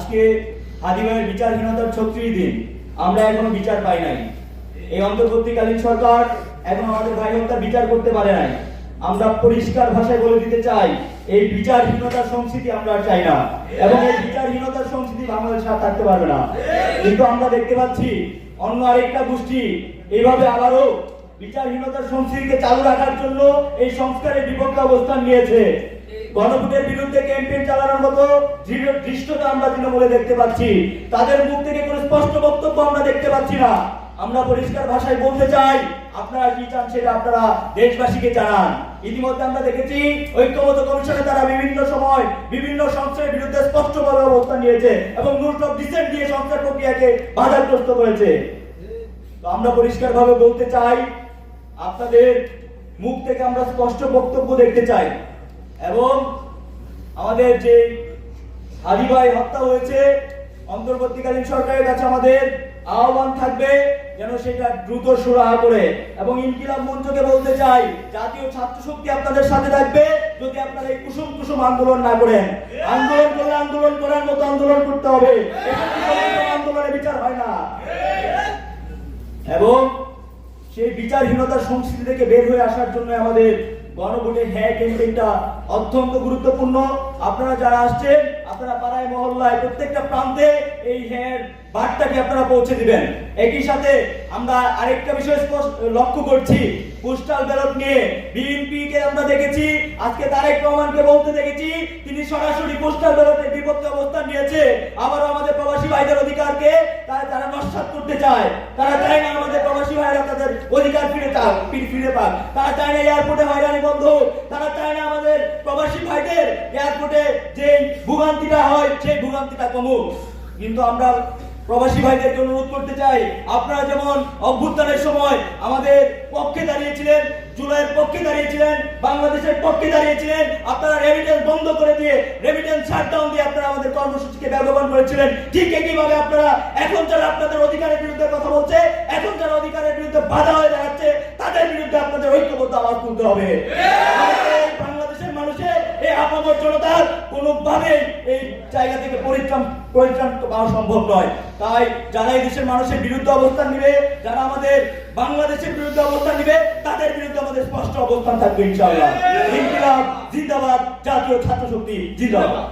আজকে হাদিভাইয়ের বিচারহীনতার 36 দিন আমরা এখনো বিচার পাই নাই। এই অন্তর্বর্তীকালীন সরকার এখন আমাদের ভাই হত্যার বিচার করতে পারে নাই। আমরা পরিষ্কার ভাষায় বলে দিতে চাই, এই বিচারহীনতার সংস্কৃতি আমরা চাই না, এবং এই বিচারহীনতার সংস্কৃতি বাংলাদেশে আর থাকতে পারবে না। কিন্তু আমরা দেখতে পাচ্ছি অন্য আরেকটা গোষ্ঠী এইভাবে আবারও বিচারহীনতার সংস্কৃতিকে চালু রাখার জন্য এই সংস্কারের বিপক্ষে অবস্থান নিয়েছে। গণভোটের বিরুদ্ধে ক্যাম্পেইন চালানোর মতো দৃশ্যটা আমরা তৃণমূলে দেখতে পাচ্ছি। তাদের মুখ থেকে কোনো স্পষ্ট বক্তব্য আমরা দেখতে পাচ্ছি না। আমরা পরিষ্কার ভাষায় বলতে চাই, আপনারা কি চান সেটা আপনারা দেশবাসীকে জানান। ইতিমধ্যে আমরা দেখেছি ঐক্যমত কমিশনে তারা বিভিন্ন সময় বিভিন্ন সংস্কারের বিরুদ্ধে স্পষ্টভাবে অবস্থান নিয়েছে এবং নোট অফ ডিসেন্ট দিয়ে সংস্কার প্রক্রিয়াকে বাধাগ্রস্ত করেছে। তো আমরা পরিষ্কারভাবে বলতে চাই, আপনাদের মুখ থেকে আমরা স্পষ্ট বক্তব্য দেখতে চাই, এবং আমাদের যে হাদিভাই হত্যা হয়েছে অন্তর্বর্তীকালীন সরকারের কাছে আমাদের আহ্বান থাকবে যেন সেটা দ্রুত সুরাহা করে। এবং ইনকিলাব মঞ্চকে বলতে চাই, জাতীয় ছাত্র শক্তি আপনাদের সাথে থাকবে যদি আপনারা এই কুসুম কুসুম আন্দোলন না করেন। আন্দোলন করলে আন্দোলন করার মতো আন্দোলন করতে হবে, আন্দোলনে বিচার হয় না। এবং সেই বিচারহীনতার সংস্কৃতি থেকে বের হয়ে আসার জন্য আমাদের গণভোটের হ্যাঁ ক্যাম্পেইনটা অত্যন্ত গুরুত্বপূর্ণ। আপনারা যারা আসছেন, আপনারা পাড়ায় মহল্লায় প্রত্যেকটা প্রান্তে এই হ্যাঁ বার্তাকে আপনারা পৌঁছে দিবেন। একই সাথে আমরা আরেকটা বিষয় লক্ষ্য করছি, পোস্টাল ব্যালট নিয়ে বিএনপি কে আমরা দেখেছি, আজকে তারেক রহমানকে বলতে দেখেছি তিনি সরাসরি পোস্টাল ব্যালটের বিপক্ষে অবস্থান নিয়েছে। আবারও আমাদের প্রবাসী ভাইদের অধিকারকে তারা নস্যাৎ করতে চায়। তারা চায় না আমাদের প্রবাসী ভাইরা তাদের অধিকার ফিরে পাক। তারা চায় না এয়ারপোর্টে হয়রানি বন্ধ হোক। তারা চায় না আমাদের প্রবাসী ভাইদের এয়ারপোর্টে যে ভোগান্তিটা হয় সেই ভোগান্তিটা কমুক। কিন্তু আমরা প্রবাসী ভাইদেরকে অনুরোধ করতে চাই, আপনারা যেমন অভ্যুত্থানের সময় আমাদের পক্ষে দাঁড়িয়েছিলেন, জুলাইয়ের পক্ষে দাঁড়িয়েছিলেন, বাংলাদেশের পক্ষে দাঁড়িয়েছিলেন, আপনারা রেমিটেন্স বন্ধ করে দিয়ে রেমিটেন্স শাটডাউন দিয়ে আপনারা আমাদের কর্মসূচিকে ব্যবহার করেছিলেন। ঠিক একইভাবে আপনারা এখন যারা আপনাদের অধিকারের বিরুদ্ধে কথা বলছে, এখন যারা অধিকারের বিরুদ্ধে বাধা হয়ে দাঁড়াচ্ছে, তাদের বিরুদ্ধে আপনাদের ঐক্যবদ্ধ আওয়াজ তুলতে হবে। বাংলাদেশের মানুষের এই আপামর জনতার কোনোভাবেই এই জায়গা থেকে পরিত্রাণ পাওয়া সম্ভব নয়। তাই যারা এই দেশের মানুষের বিরুদ্ধে অবস্থান নিবে, যারা আমাদের বাংলাদেশের বিরুদ্ধে অবস্থান নিবে, তাদের বিরুদ্ধে আমাদের স্পষ্ট অবস্থান থাকবে ইনশাআল্লাহ। ইনকিলাব জিন্দাবাদ, জাতীয় ছাত্র শক্তি জিন্দাবাদ।